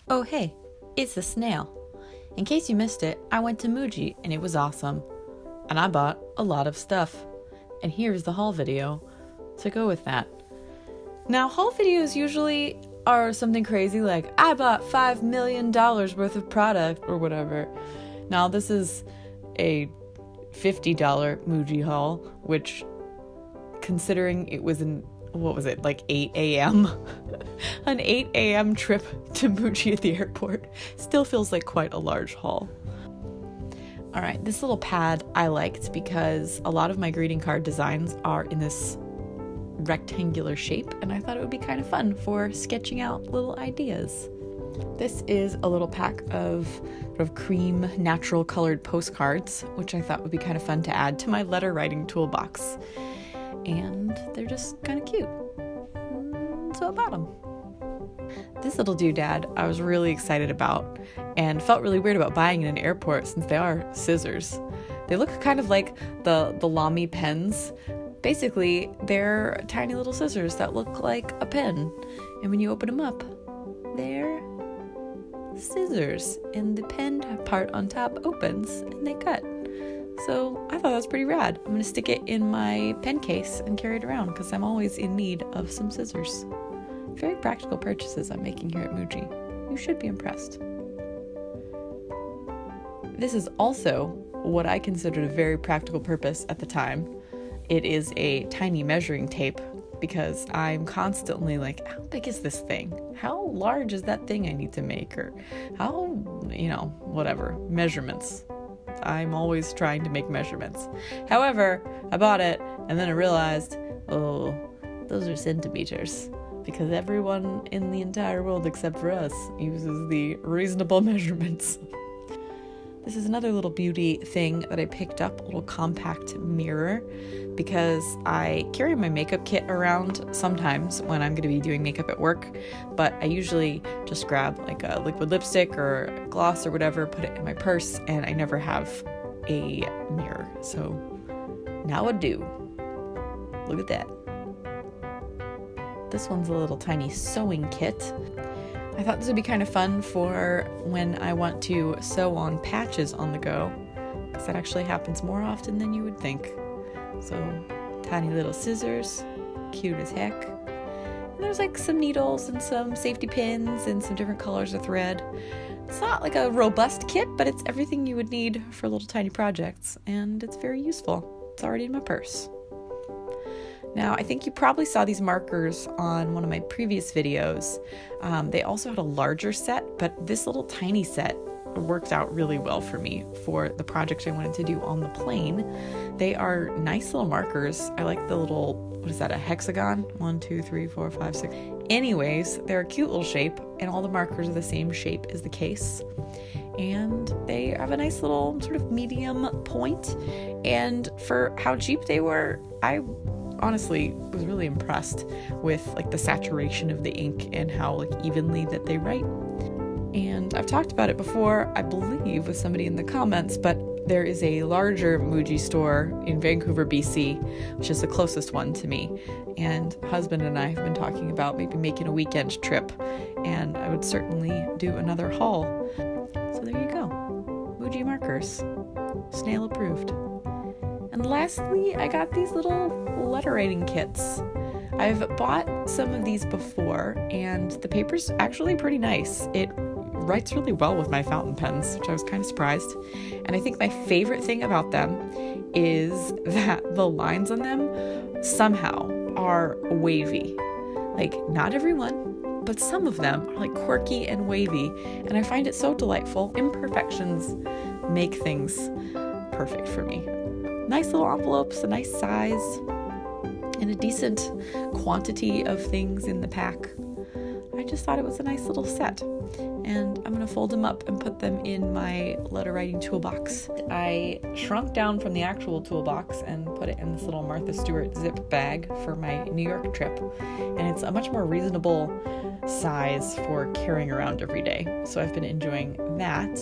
Oh hey, it's the snail. In case you missed it, I went to Muji and it was awesome. And I bought a lot of stuff. And here's the haul video to go with that. Now, haul videos usually are something crazy like, I bought $5 million worth of product or whatever. Now, this is a $50 Muji haul, which, considering it was like 8 a.m. An 8 a.m. trip to Muji at the airport still feels like quite a large haul. All right, this little pad I liked because a lot of my greeting card designs are in this rectangular shape, and I thought it would be kind of fun for sketching out little ideas. This is a little pack of sort of cream, natural colored postcards, which I thought would be kind of fun to add to my letter writing toolbox. And they're just kind of cute. So I bought them. This little doodad I was really excited about and felt really weird about buying in an airport since they are scissors. They look kind of like the Lamy pens. Basically, they're tiny little scissors that look like a pen. And when you open them up, they're scissors. And the pen part on top opens and they cut. So I thought that was pretty rad. I'm going to stick it in my pen case and carry it around because I'm always in need of some scissors. Very practical purchases I'm making here at Muji. You should be impressed. This is also what I considered a very practical purpose at the time. It is a tiny measuring tape because I'm constantly like, how big is this thing? How large is that thing I need to make? Or how, whatever, measurements. I'm always trying to make measurements. However, I bought it and then I realized, oh, those are centimeters because everyone in the entire world except for us uses the reasonable measurements. This is another little beauty thing that I picked up, a little compact mirror, because I carry my makeup kit around sometimes when I'm going to be doing makeup at work, but I usually just grab like a liquid lipstick or a gloss or whatever, put it in my purse, and I never have a mirror. So now I do. Look at that. This one's a little tiny sewing kit. I thought this would be kind of fun for when I want to sew on patches on the go, because that actually happens more often than you would think. So, tiny little scissors, cute as heck. And there's like some needles and some safety pins and some different colors of thread. It's not like a robust kit, but it's everything you would need for little tiny projects, and it's very useful. It's already in my purse. Now, I think you probably saw these markers on one of my previous videos. They also had a larger set, but this little tiny set worked out really well for me for the project I wanted to do on the plane. They are nice little markers. I like the little, what is that, a hexagon? 1, 2, 3, 4, 5, 6. Anyways, they're a cute little shape, and all the markers are the same shape as the case. And they have a nice little sort of medium point. And for how cheap they were, I honestly was really impressed with like the saturation of the ink and how like evenly that they write. And I've talked about it before, I believe, with somebody in the comments, but there is a larger Muji store in Vancouver, BC, which is the closest one to me. And husband and I have been talking about maybe making a weekend trip, and I would certainly do another haul. So there you go. Muji markers. Snail approved. And lastly, I got these little letter writing kits. I've bought some of these before, and the paper's actually pretty nice. It writes really well with my fountain pens, which I was kind of surprised. And I think my favorite thing about them is that the lines on them somehow are wavy. Like, not everyone, but some of them are like quirky and wavy, and I find it so delightful. Imperfections make things perfect for me. Nice little envelopes, a nice size, and a decent quantity of things in the pack. I just thought it was a nice little set, and I'm going to fold them up and put them in my letter writing toolbox. I shrunk down from the actual toolbox and put it in this little Martha Stewart zip bag for my New York trip, and it's a much more reasonable size for carrying around every day. So I've been enjoying that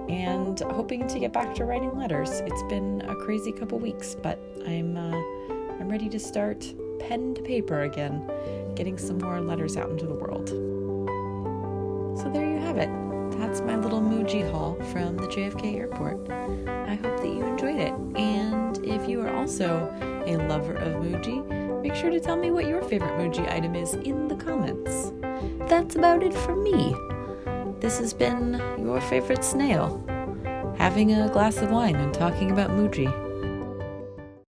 and hoping to get back to writing letters. It's been a crazy couple weeks, but I'm ready to start pen to paper again, getting some more letters out into the world. So there you have have it. That's my little Muji haul from the JFK airport. I hope that you enjoyed it. And if you are also a lover of Muji, make sure to tell me what your favorite Muji item is in the comments. That's about it for me. This has been your favorite snail, having a glass of wine and talking about Muji.